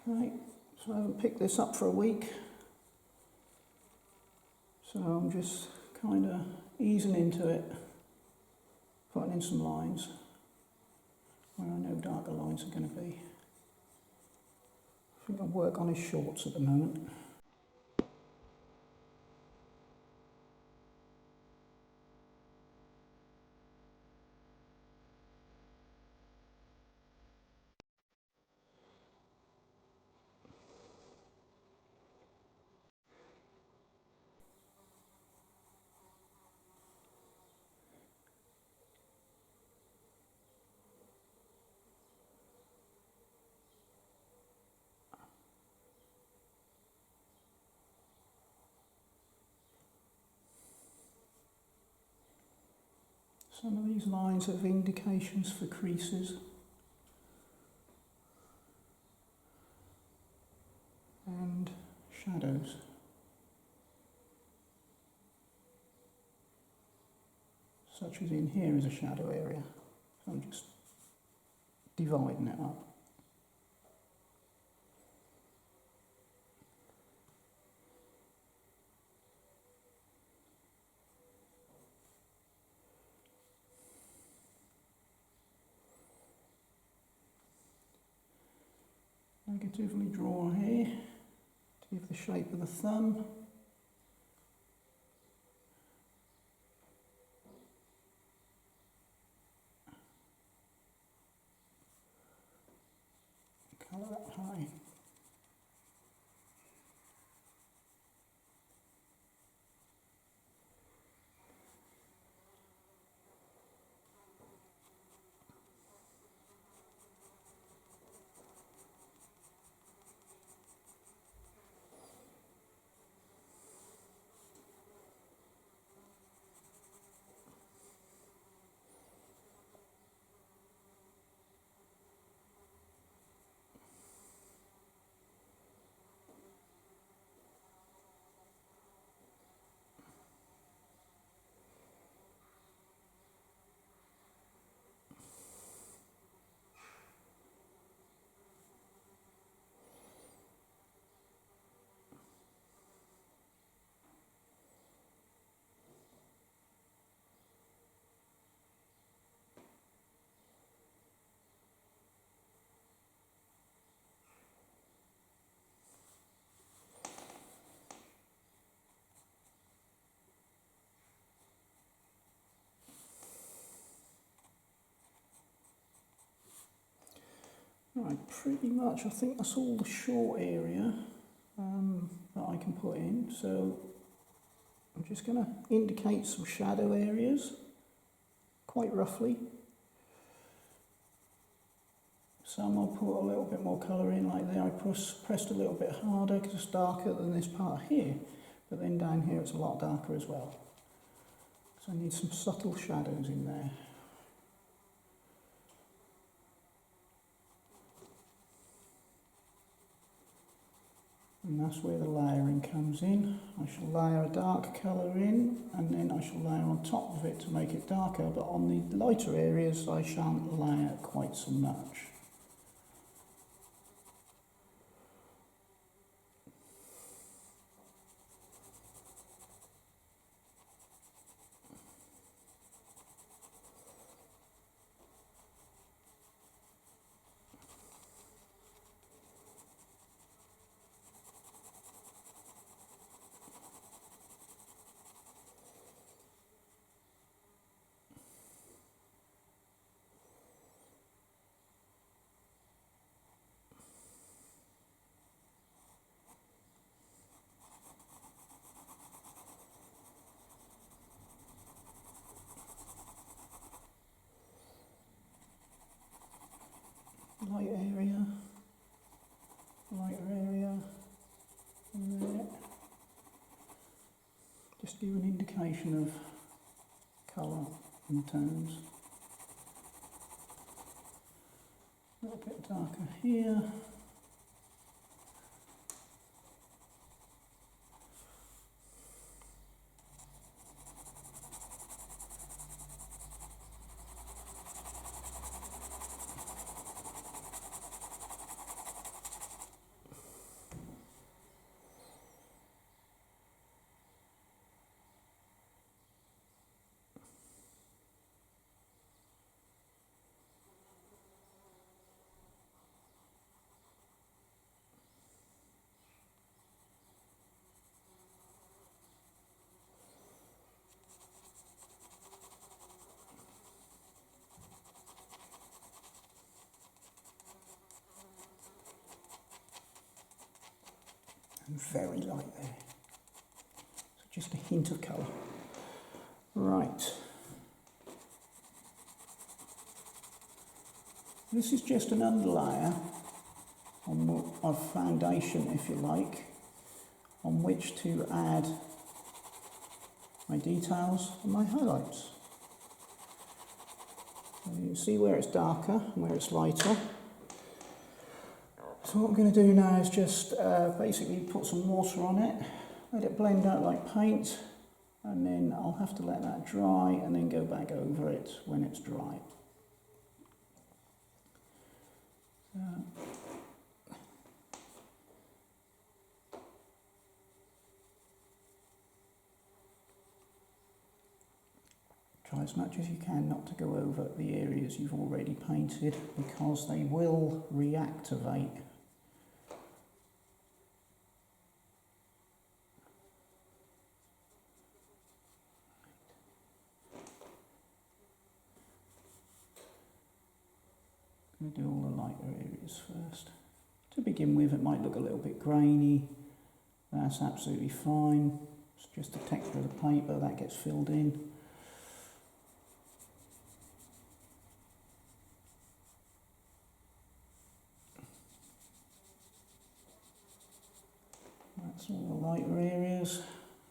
Okay, so I haven't picked this up for a week, so I'm just kind of easing into it, putting in some lines where I know darker lines are going to be. I think I'll work on his shorts at the moment. Some of these lines have indications for creases. And shadows. Such as in here is a shadow area. So I'm just dividing it up. Negatively draw here to give the shape of the thumb. Colour that high. Right, pretty much I think that's all the short area that I can put in. So I'm just going to indicate some shadow areas quite roughly. Some I'll put a little bit more colour in, like there I pressed a little bit harder because it's darker than this part here, but then down here it's a lot darker as well. So I need some subtle shadows in there. And that's where the layering comes in. I shall layer a dark colour in, and then I shall layer on top of it to make it darker, but on the lighter areas I shan't layer quite so much. Lighter area, and there. Just give an indication of colour and tones. A little bit darker here. and very light there. So just a hint of colour. Right. This is just an underlayer of foundation, if you like, on which to add my details and my highlights. So you can see where it's darker and where it's lighter. So what I'm going to do now is just basically put some water on it, let it blend out like paint, and then I'll have to let that dry and then go back over it when it's dry. Try as much as you can not to go over the areas you've already painted, because they will reactivate. I'm going to do all the lighter areas first. To begin with, it might look a little bit grainy. That's absolutely fine. It's just the texture of the paper that gets filled in. That's all the lighter areas,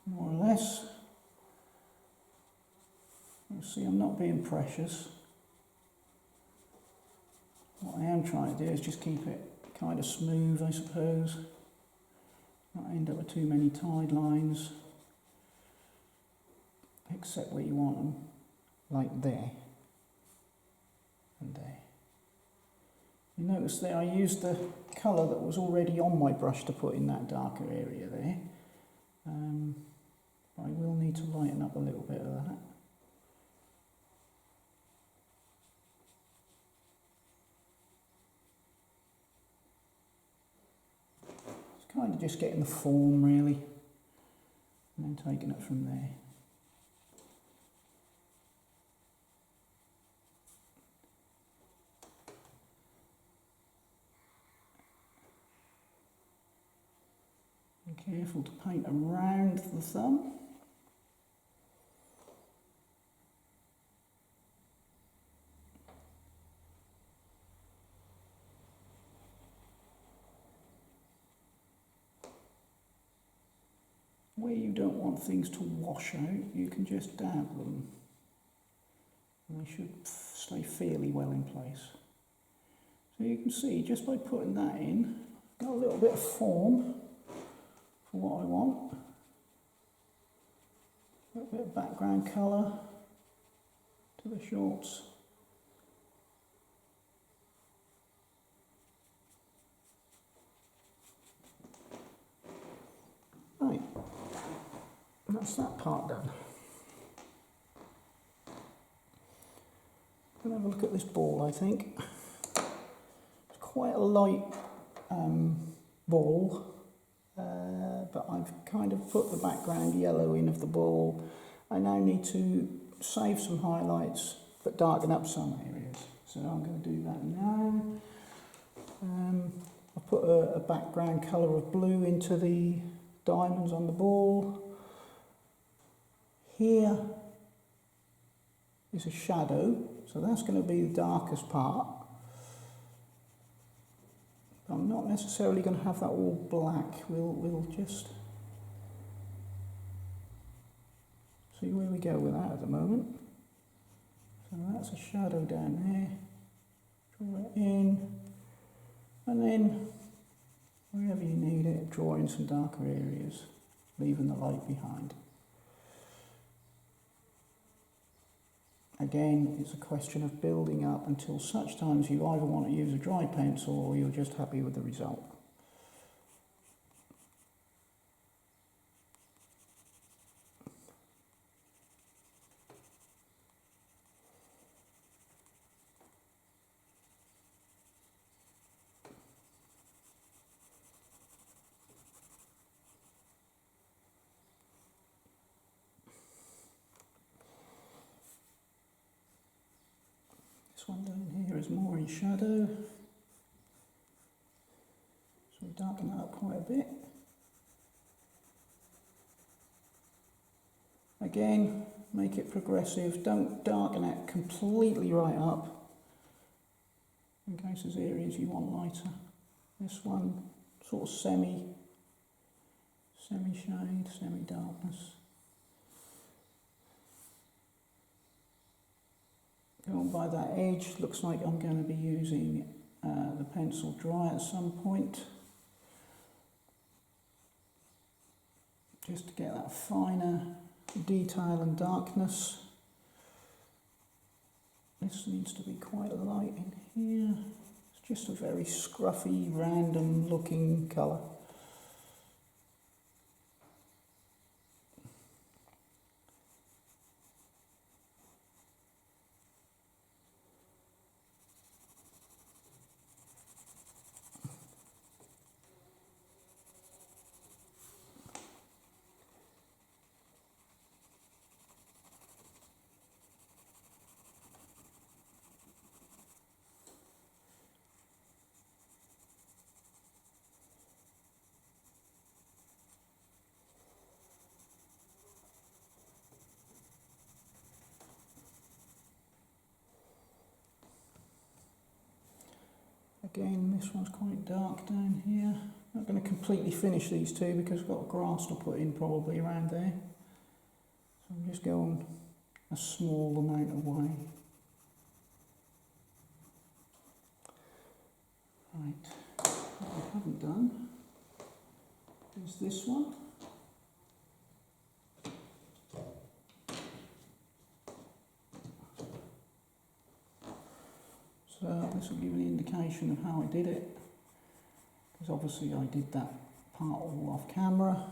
more or less. You see, I'm not being precious. What I am trying to do is just keep it kind of smooth, I suppose. Not end up with too many tide lines, except where you want them, like there and there. You notice there I used the colour that was already on my brush to put in that darker area there. But I will need to lighten up a little bit of that. It's kind of just getting the form really, and then taking it from there. Be careful to paint around the thumb. Where you don't want things to wash out, you can just dab them. And they should stay fairly well in place. So you can see, just by putting that in, got a little bit of form for what I want. A little bit of background colour to the shorts. Right, that's that part done. We'll have a look at this ball, I think. It's quite a light ball. But I've kind of put the background yellow in of the ball. I now need to save some highlights but darken up some areas. So I'm going to do that now. I've put a background colour of blue into the diamonds on the ball. Here is a shadow, so that's going to be the darkest part. I'm not necessarily going to have that all black. We'll just see where we go with that at the moment. So that's a shadow down there. Draw it in, and then wherever you need it, draw in some darker areas, leaving the light behind. Again, it's a question of building up until such times you either want to use a dry pencil or you're just happy with the result. This one down here is more in shadow, so we darken that up quite a bit. Again, make it progressive. Don't darken it completely right up, in case there's areas you want lighter. This one, sort of semi-shade, semi-darkness. Going by that edge, looks like I'm going to be using the pencil dry at some point, just to get that finer detail and darkness. This needs to be quite light in here. It's just a very scruffy, random looking colour. Again, this one's quite dark down here. Not going to completely finish these two because I've got grass to put in probably around there. So I'm just going a small amount away. Right, what I haven't done is this one. So this will give an indication of how I did it, because obviously I did that part all off camera.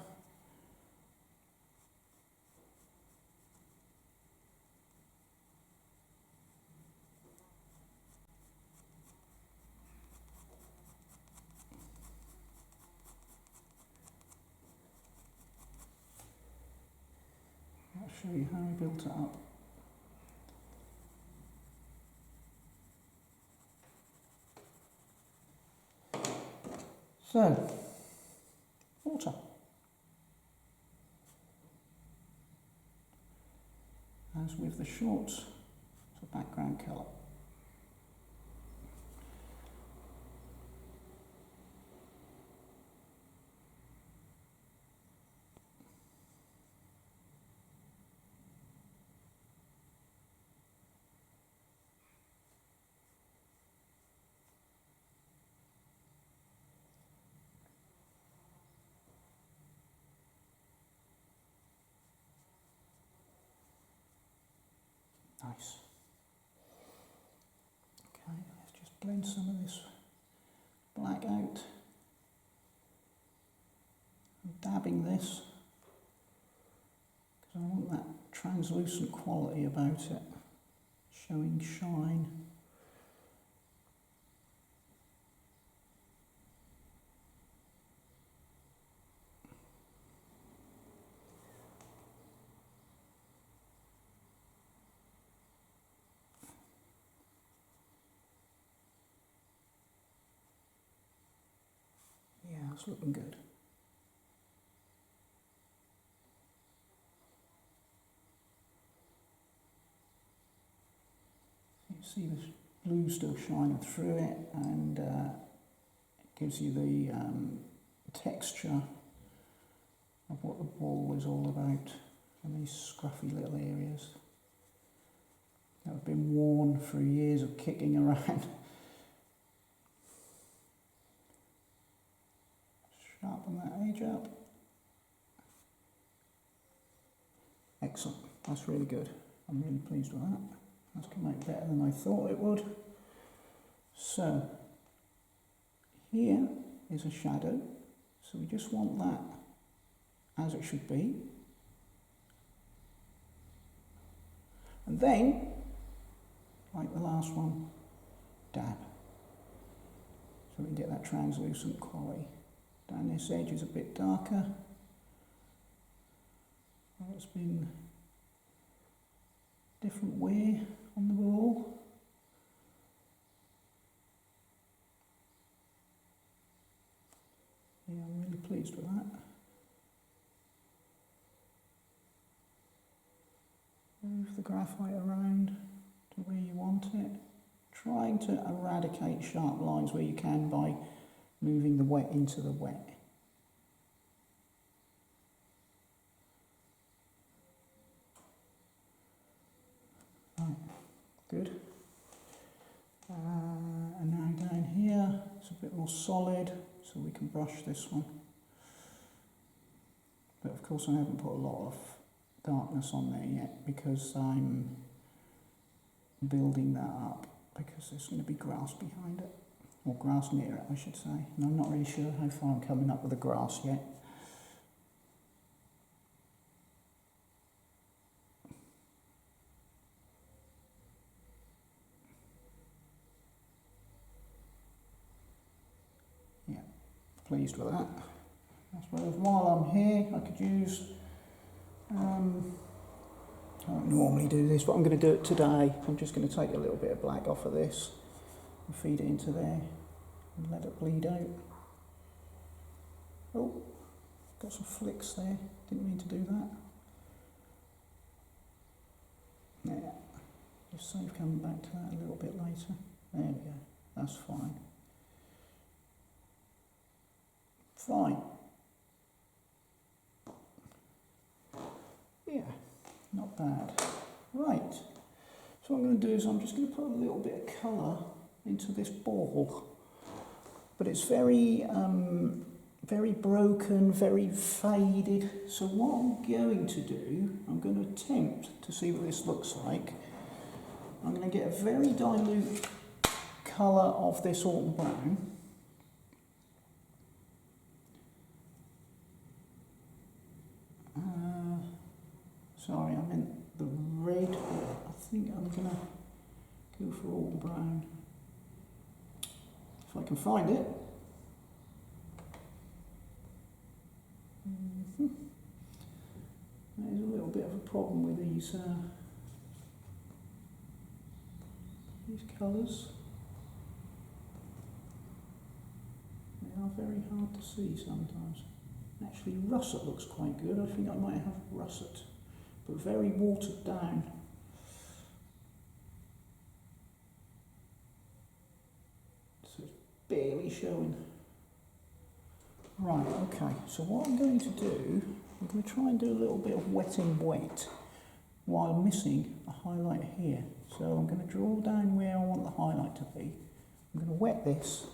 I'll show you how I built it up. So, water. As with the shorts, it's a background colour. Nice. Okay, let's just blend some of this black out. I'm dabbing this because I want that translucent quality about it, showing shine. Yeah, it's looking good. You see this blue still shining through it, and it gives you the texture of what the ball is all about, and these scruffy little areas that have been worn through years of kicking around. Sharpen that edge up. Excellent, that's really good. I'm really pleased with that. That's come out better than I thought it would. So, here is a shadow, so we just want that as it should be. And then, like the last one, dab. So we can get that translucent quality. Down this edge is a bit darker. It's been different wear on the ball. Yeah, I'm really pleased with that. the graphite around to where you want it. Trying to eradicate sharp lines where you can by moving the wet into the wet. Right, good. And now down here, it's a bit more solid, so we can brush this one. But of course I haven't put a lot of darkness on there yet because I'm building that up, because there's going to be grass behind it, or grass near it I should say, and I'm not really sure how far I'm coming up with the grass yet. Yeah, pleased with that. I suppose while I'm here I could use, I don't normally do this, but I'm going to do it today. I'm just going to take a little bit of black off of this and feed it into there and let it bleed out. Oh, got some flicks there, didn't mean to do that. Yeah, just save coming back to that a little bit later. There we go, that's fine. Fine. Yeah, not bad. Right, so what I'm going to do is I'm just going to put a little bit of colour into this ball, but it's very very broken, very faded. So what I'm going to do, I'm going to attempt to see what this looks like. I'm going to get a very dilute colour of this autumn brown. Sorry, I meant the red. I think I'm going to go for autumn brown. If I can find it. There's a little bit of a problem with these colours. They are very hard to see sometimes. Actually, russet looks quite good. I think I might have russet, but very watered down. So it's barely showing. Right, okay, so what I'm going to do, I'm going to try and do a little bit of wetting wet while missing a highlight here. So I'm going to draw down where I want the highlight to be. I'm going to wet this,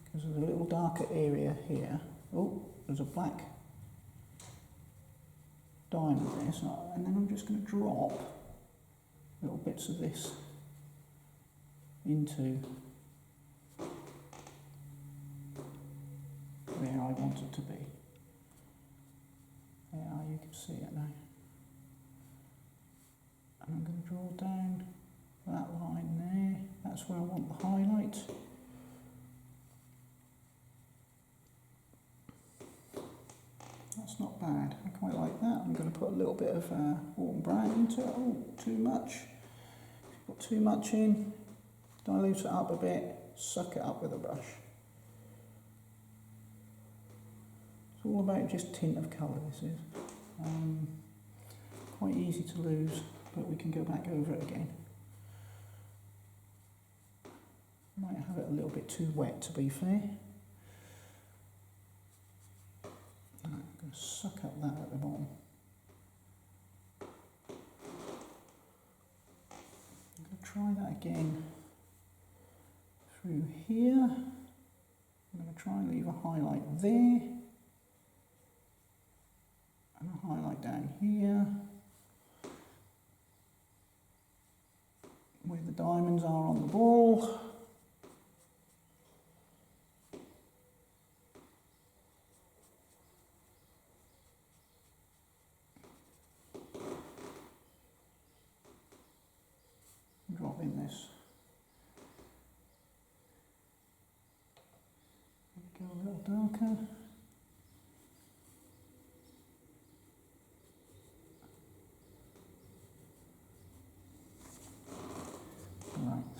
because there's a little darker area here. Oh, there's a black diamond there, so, and then I'm just going to drop little bits of this into where I want it to be. Yeah, you can see it now. And I'm going to draw down that line there. That's where I want the highlight. That's not bad. I quite like that. I'm going to put a little bit of autumn brown into it. Oh, too much. Put too much in. Dilute it up a bit. Suck it up with a brush. It's all about just tint of colour, this is. Quite easy to lose, but we can go back over it again. Might have it a little bit too wet, to be fair. I'm going to suck up that at the bottom. I'm going to try that again through here. I'm going to try and leave a highlight there. And a highlight down here, where the diamonds are on the ball. Drop in this. Go a little darker. Right,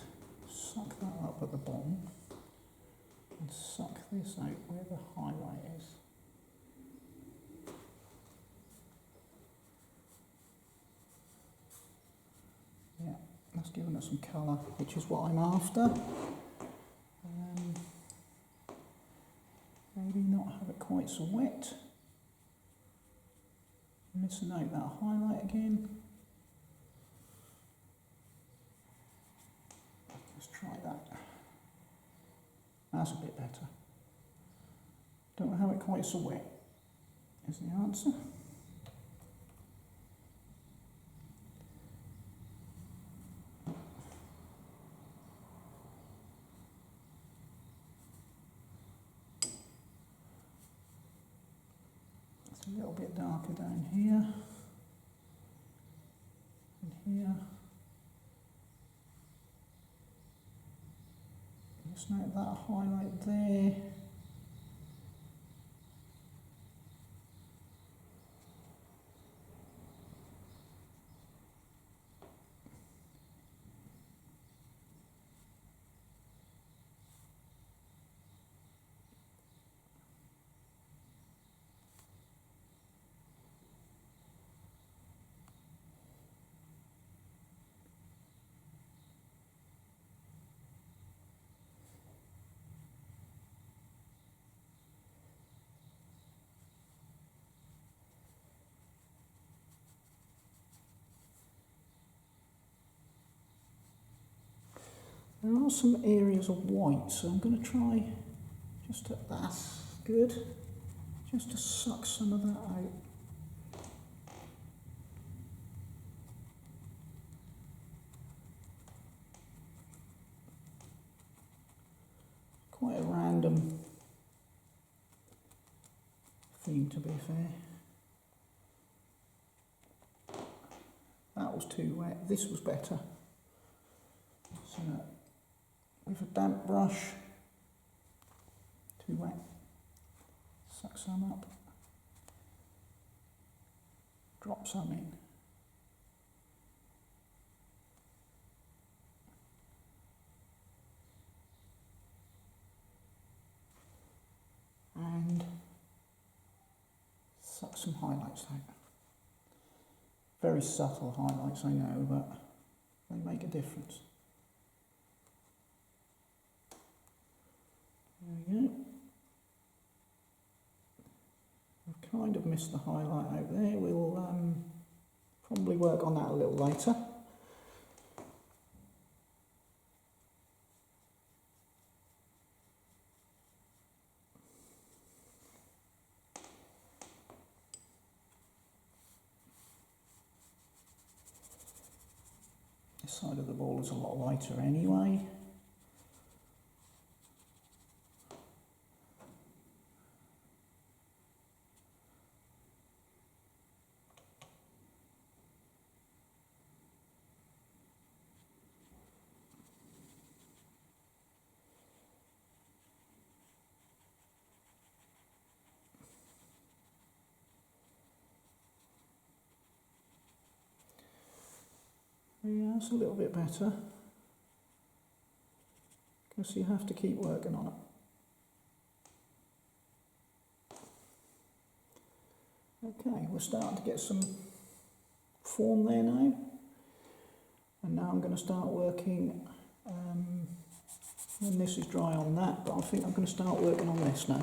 suck that up at the bottom and suck this out where the highlight is. given it some colour, which is what I'm after. Maybe not have it quite so wet. Missing out that highlight again. Let's try that. That's a bit better. Don't have it quite so wet, is the answer. It's a little bit darker down here and here. Just note that highlight there. There are some areas of white, so I'm going to try just to, that's good, just to suck some of that out. Quite a random thing, to be fair. That was too wet, this was better. So, with a damp brush, too wet, suck some up, drop some in. And suck some highlights out. Very subtle highlights, I know, but they make a difference. There we go. I've kind of missed the highlight out there. We'll probably work on that a little later. This side of the ball is a lot lighter anyway. Yeah, that's a little bit better, because you have to keep working on it. Okay, we're starting to get some form there now, and now I'm going to start working, when this is dry on that, but I think I'm going to start working on this now.